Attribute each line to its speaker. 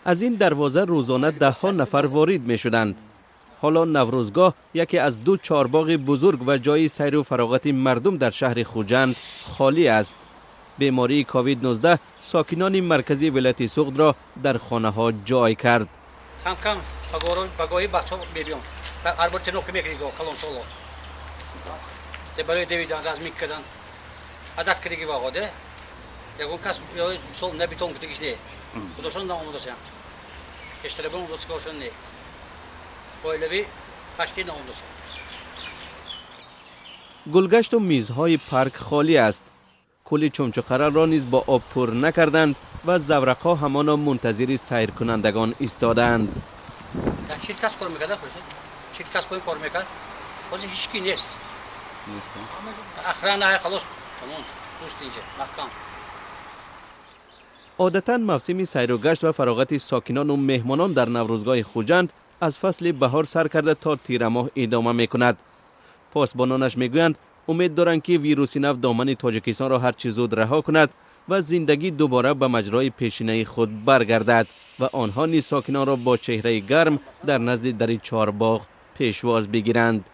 Speaker 1: از این دروازه روزانه ده ها نفر وارد می شدند. حالا نوروزگاه یکی از دو چهارباغ بزرگ و جای سیر و فراغت مردم در شهر خوجند خالی است. بیماری کووید 19 ساکنان مرکزی ولایت سوغد را در خانه ها جای کرد.
Speaker 2: کم کم بگاهی بچه ها بیرون. البته نوک میکنید کلان سالا. برای دویدن راز میکردن. عادت کردی واقعا ده. یکون کس سال نبیتون کتیش نه. خودشون نامودشان. اشتباه اون روزگارشون نه. بایلوی پشتی نامودشان.
Speaker 1: گلگشت و میزهای پارک خالی است. کلی چمچقره را نیز با آب پر نکردند و زورقها همانا منتظر سیر کنندگان ایستادند.
Speaker 2: چیل کس کار میکرده خودشون؟ چیل کس کار میکرد؟ بازی هیچکی نیست. اخران خلاص تمام دوست اینجا محکم.
Speaker 1: عادتاً موسم سیر و گشت و فراغت ساکنان و مهمانان در نوروزگاه خوجند از فصل بهار سر کرده تا تیر ماه ادامه میکند. پاسبانانش میگویند امید دارند که ویروس نو دامن تاجیکستان را هر چه زود رها کند و زندگی دوباره به مجرای پیشینه خود برگردد و آنها نیز ساکنان را با چهره گرم در نزد دری چهارباغ پیشواز بگیرند.